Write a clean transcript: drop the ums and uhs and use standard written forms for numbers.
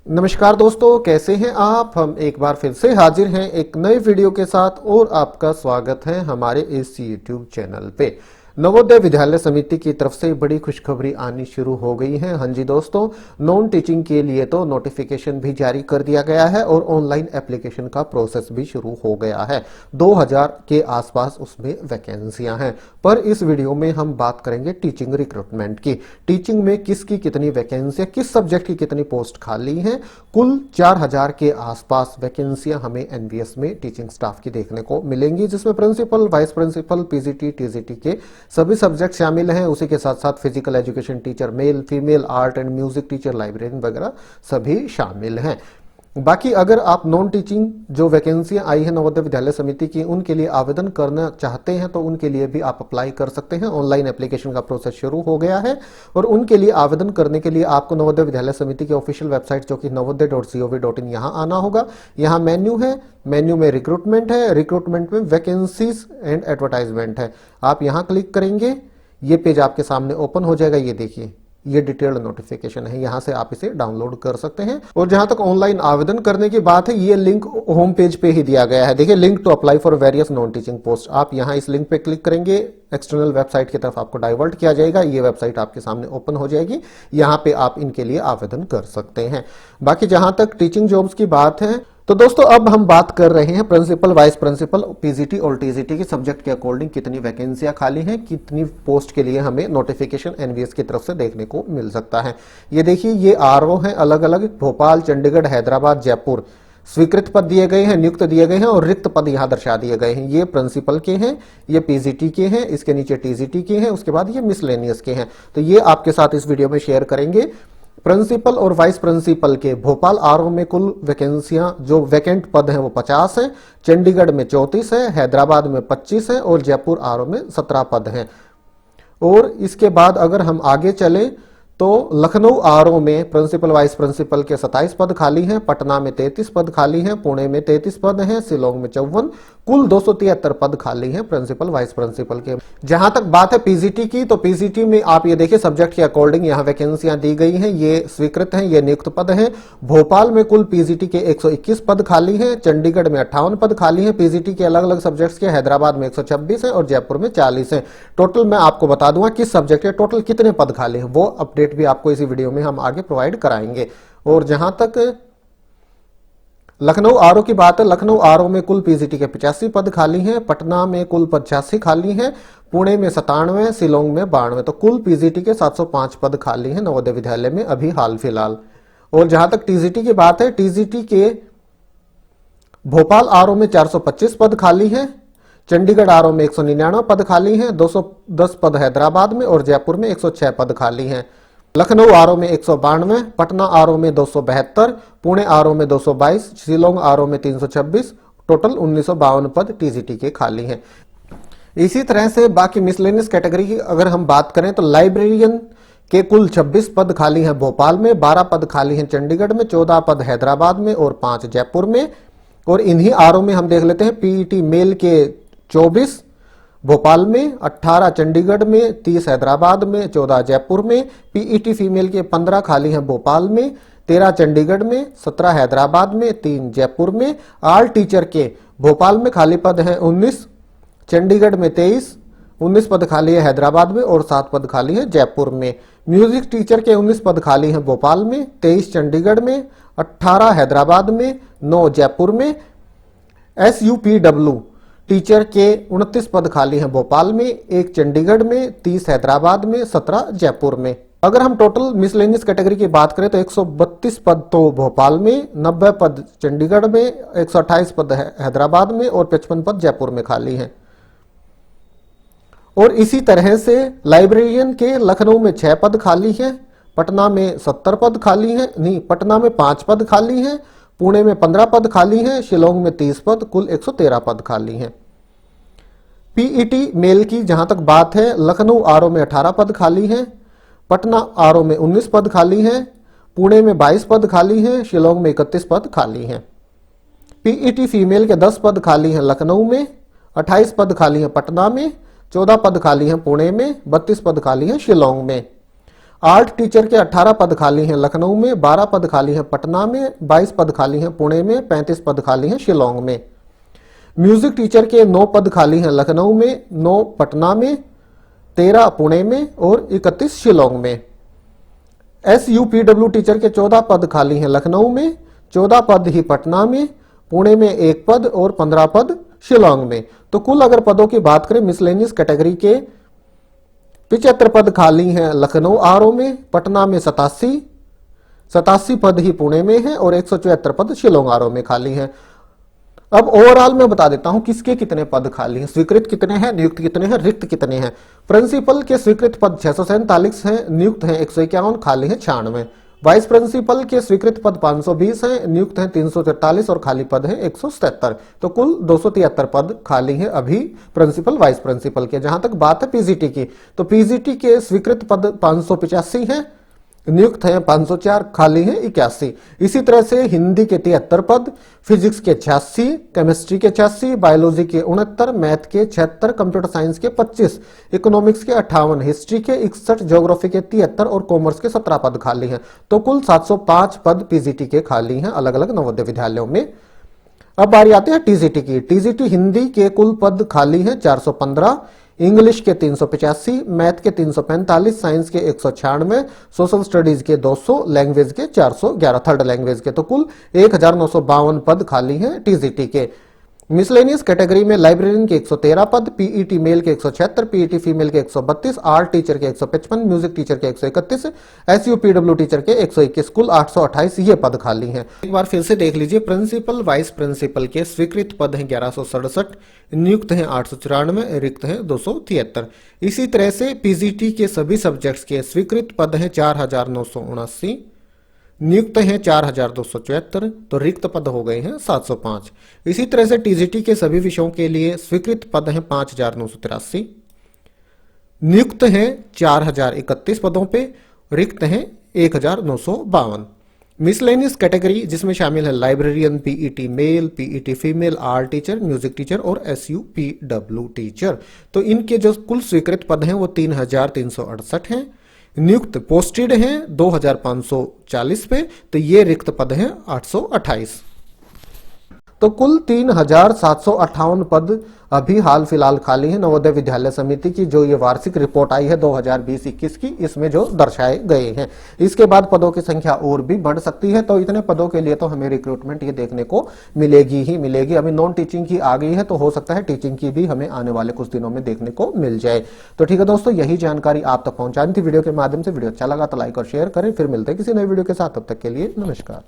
नमस्कार दोस्तों, कैसे हैं आप। हम एक बार फिर से हाजिर हैं एक नए वीडियो के साथ और आपका स्वागत है हमारे इस YouTube चैनल पे। नवोदय विद्यालय समिति की तरफ से बड़ी खुशखबरी आनी शुरू हो गई है। हाँ जी दोस्तों, नॉन टीचिंग के लिए तो नोटिफिकेशन भी जारी कर दिया गया है और ऑनलाइन एप्लीकेशन का प्रोसेस भी शुरू हो गया है। 2000 के आसपास उसमें वैकेंसियां हैं। पर इस वीडियो में हम बात करेंगे टीचिंग रिक्रूटमेंट की। टीचिंग में किसकी कितनी वैकेंसियां, किस सब्जेक्ट की कितनी पोस्ट खाली हैं। कुल 4000 के आसपास वैकेंसियां हमें एनवीएस में टीचिंग स्टाफ की देखने को मिलेंगी, जिसमें principal, vice principal, PGT, TGT के सभी सब्जेक्ट शामिल हैं। उसी के साथ साथ physical education teacher, male, female, art and music teacher, librarian वगैरह सभी शामिल हैं। बाकी अगर आप नॉन टीचिंग जो वैकेंसियां आई है नवोदय विद्यालय समिति की, उनके लिए आवेदन करना चाहते हैं तो उनके लिए भी आप अप्लाई कर सकते हैं। ऑनलाइन एप्लीकेशन का प्रोसेस शुरू हो गया है और उनके लिए आवेदन करने के लिए आपको नवोदय विद्यालय समिति की ऑफिशियल वेबसाइट जो कि navodaya.gov.in यहाँ आना होगा। यहाँ मेन्यू है, मेन्यू में रिक्रूटमेंट है, रिक्रूटमेंट में वैकेंसीज एंड एडवर्टाइजमेंट है। आप यहाँ क्लिक करेंगे, ये पेज आपके सामने ओपन हो जाएगा। ये देखिए, ये डिटेल्ड नोटिफिकेशन है, यहां से आप इसे डाउनलोड कर सकते हैं। और जहां तक ऑनलाइन आवेदन करने की बात है, ये लिंक होम पेज पे ही दिया गया है। देखिए, link to apply for various non teaching post. आप यहां इस लिंक पे क्लिक करेंगे, एक्सटर्नल वेबसाइट की तरफ आपको डाइवर्ट किया जाएगा। ये वेबसाइट आपके सामने ओपन हो जाएगी, यहां पे आप इनके लिए आवेदन कर सकते हैं। बाकी जहां तक टीचिंग जॉब्स की बात है तो दोस्तों अब हम बात कर रहे हैं प्रिंसिपल, वाइस प्रिंसिपल, पीजीटी और टीजीटी के सब्जेक्ट के अकॉर्डिंग कितनी वैकेंसियां खाली हैं, कितनी पोस्ट के लिए हमें नोटिफिकेशन एनवीएस की तरफ से देखने को मिल सकता है। ये देखिए, ये आरओ हैं अलग अलग, भोपाल, चंडीगढ़, हैदराबाद, जयपुर। स्वीकृत पद दिए गए हैं, नियुक्त दिए गए हैं और रिक्त पद यहां दर्शा दिए गए हैं। ये प्रिंसिपल के हैं, ये पीजीटी के हैं, इसके नीचे टीजीटी के हैं, उसके बाद ये मिसलेनियस के हैं। तो ये आपके साथ इस वीडियो में शेयर करेंगे। प्रिंसिपल और वाइस प्रिंसिपल के भोपाल आरओ में कुल वैकेंसियां, जो वैकेंट पद हैं वो 50 हैं, चंडीगढ़ में 34 है, हैदराबाद में 25 है और जयपुर आरओ में 17 पद हैं। और इसके बाद अगर हम आगे चले तो लखनऊ आरओ में प्रिंसिपल, वाइस प्रिंसिपल के 27 पद खाली हैं, पटना में 33 पद खाली हैं, पुणे में 33 पद हैं, शिलोंग में 54, कुल 273 पद खाली हैं प्रिंसिपल, वाइस प्रिंसिपल के। जहां तक बात है पीजीटी की, तो पीजीटी में आप ये देखिए सब्जेक्ट के अकॉर्डिंग यहां वैकेंसियां दी गई हैं, ये स्वीकृत हैं, ये नियुक्त पद हैं। भोपाल में कुल पीजीटी के 121 पद खाली हैं, चंडीगढ़ में 58 पद खाली हैं पीजीटी के अलग अलग सब्जेक्ट्स के, हैदराबाद में 126 है और जयपुर में 40 है। टोटल मैं आपको बता दूंगा किस सब्जेक्ट के टोटल कितने पद खाली हैं, वो अपडेट भी आपको इसी वीडियो में हम आगे प्रोवाइड कराएंगे। और जहां तक लखनऊ आरओ की बात है, लखनऊ आरओ में कुल पीजीटी के 85 पद खाली हैं, पटना में कुल 85 खाली हैं, पुणे में 97, शिलोंग में 92, तो कुल पीजीटी के 705 पद खाली हैं नवोदय विद्यालय में अभी हाल फिलहाल। और जहां तक टीजीटी की बात है, टीजीटी के भोपाल आरओ में 425 पद खाली हैं, चंडीगढ़ आरओ में 199 पद खाली हैं, 210 पद हैदराबाद में और जयपुर में 106 पद खाली हैं। लखनऊ आरओ में 192, पटना आरओ में 272, पुणे आरओ में 222, शिलोंग आरओ में 326, टोटल 1952 पद टीजीटी के खाली हैं। इसी तरह से बाकी मिसलेनियस कैटेगरी की अगर हम बात करें तो लाइब्रेरियन के कुल 26 पद खाली हैं भोपाल में, 12 पद खाली हैं चंडीगढ़ में, 14 पद हैदराबाद में और 5 जयपुर में। और इन्हीं आरओ में हम देख लेते हैं, पीईटी मेल के 24 भोपाल में, 18 चंडीगढ़ में, 30 हैदराबाद में, 14 जयपुर में। पीईटी फीमेल के 15 खाली हैं भोपाल में, 13 चंडीगढ़ में, 17 हैदराबाद में, 3 जयपुर में। आर्ट टीचर के भोपाल में खाली पद हैं 19, चंडीगढ़ में 23, 19 पद खाली है हैदराबाद में और 7 पद खाली है जयपुर में। म्यूजिक टीचर के 19 पद खाली हैं भोपाल में, 23 चंडीगढ़ में, 18 हैदराबाद में, 9 जयपुर में। SUPW टीचर के 29 पद खाली हैं भोपाल में, 1 चंडीगढ़ में, 30 हैदराबाद में, 17 जयपुर में। अगर हम टोटल मिसलेनियस कैटेगरी की बात करें तो 132 पद तो भोपाल में, 90 पद चंडीगढ़ में, 128 पद हैदराबाद में और 55 पद जयपुर में खाली हैं। और इसी तरह से लाइब्रेरियन के लखनऊ में 6 पद खाली हैं, पटना में 70 पद खाली हैं, नहीं, पटना में 5 पद खाली हैं, पुणे में 15 पद खाली हैं, शिलोंग में 30 पद, कुल 113 पद खाली हैं। पीईटी मेल की जहां तक बात है, लखनऊ आरओ में 18 पद खाली हैं, पटना आरओ में 19 पद खाली हैं, पुणे में 22 पद खाली हैं, शिलोंग में 31 पद खाली हैं। पीईटी फीमेल के 10 पद खाली हैं लखनऊ में, 28 पद खाली हैं पटना में, 14 पद खाली हैं पुणे में, 32 पद खाली हैं शिलोंग में। आर्ट टीचर के 18 पद खाली हैं लखनऊ में, 12 पद खाली हैं पटना में, 22 पद खाली हैं पुणे में, 35 पद खाली हैं शिलोंग में। म्यूजिक टीचर के 9 पद खाली हैं लखनऊ में, 9 पटना में, 13 पुणे में और 31 शिलोंग में। SUPW टीचर के 14 पद खाली हैं लखनऊ में, 14 पद ही पटना में, पुणे में 1 पद और 15 पद शिलोंग में। तो कुल अगर पदों की बात करें मिसलेनियस कैटेगरी के 75 पद खाली हैं लखनऊ RO में, पटना में 87 पद ही पुणे में हैं और 174 पद शिलोंग RO में खाली हैं। अब ओवरऑल मैं बता देता हूं किसके कितने पद खाली हैं, स्वीकृत कितने हैं, नियुक्त कितने हैं, रिक्त कितने हैं। प्रिंसिपल के स्वीकृत पद 647 हैं, नियुक्त हैं 151, खाली हैं 96। वाइस प्रिंसिपल के स्वीकृत पद 520 हैं, नियुक्त हैं 343 और खाली पद हैं 177। तो कुल 273 पद खाली हैं अभी प्रिंसिपल वाइस प्रिंसिपल के। जहां तक बात है पीजीटी की, तो पीजीटी के स्वीकृत पद 585 हैं, नियुक्त हैं 504, खाली हैं 81। इसी तरह से हिंदी के 73 पद, फिजिक्स के 86, केमिस्ट्री के 86, बायोलॉजी के 69, मैथ के 76, कंप्यूटर साइंस के 25, इकोनॉमिक्स के 58, हिस्ट्री के 61, ज्योग्राफी के 73 और कॉमर्स के 17 पद खाली हैं। तो कुल 705 पद पीजीटी के खाली हैं अलग अलग नवोदय विद्यालयों में। अब बारी आती है टीजीटी की। टीजीटी हिंदी के कुल पद खाली हैं 415, इंग्लिश के 385, मैथ के 345, साइंस के 196, सोशल स्टडीज के 200, लैंग्वेज के 411, थर्ड लैंग्वेज के। तो कुल 1952 पद खाली हैं टीजीटी के। मिसलेनियस कैटेगरी में लाइब्रेरियन के 113 पद, पीईटी मेल के 176, पीईटी फीमेल के 132, आर्ट टीचर के 155, म्यूजिक टीचर के 131, SUPW टीचर के 121, कुल 828 ये पद खाली हैं। एक बार फिर से देख लीजिए, प्रिंसिपल वाइस प्रिंसिपल के स्वीकृत पद हैं 1167, नियुक्त हैं 894, रिक्त हैं 273। इसी तरह से पीजीटी के सभी सब्जेक्ट्स के स्वीकृत पद हैं 4979, नियुक्त हैं 4274, तो रिक्त पद हो गए हैं 705। इसी तरह से टीजीटी के सभी विषयों के लिए स्वीकृत पद हैं 5983, नियुक्त हैं 4031 पदों पे, रिक्त हैं 1952। मिसलेनियस कैटेगरी जिसमें शामिल है librarian, PET male, PET female, art teacher, music teacher और SUPW टीचर। तो इनके जो कुल स्वीकृत पद हैं वो 3368 हैं, नियुक्त पोस्टेड हैं 2540 पे, तो ये रिक्त पद हैं 828। तो कुल 3758 पद अभी हाल फिलहाल खाली हैं नवोदय विद्यालय समिति की जो ये वार्षिक रिपोर्ट आई है 2020-21 की, इसमें जो दर्शाए गए हैं। इसके बाद पदों की संख्या और भी बढ़ सकती है, तो इतने पदों के लिए तो हमें रिक्रूटमेंट ये देखने को मिलेगी ही मिलेगी। अभी नॉन टीचिंग की आ गई है, तो हो सकता है टीचिंग की भी हमें आने वाले कुछ दिनों में देखने को मिल जाए। तो ठीक है दोस्तों, यही जानकारी आप तक पहुंचानी थी वीडियो के माध्यम से। वीडियो अच्छा लगा तो लाइक और शेयर करें। फिर मिलते हैं किसी नए वीडियो के साथ, तब तक के लिए नमस्कार।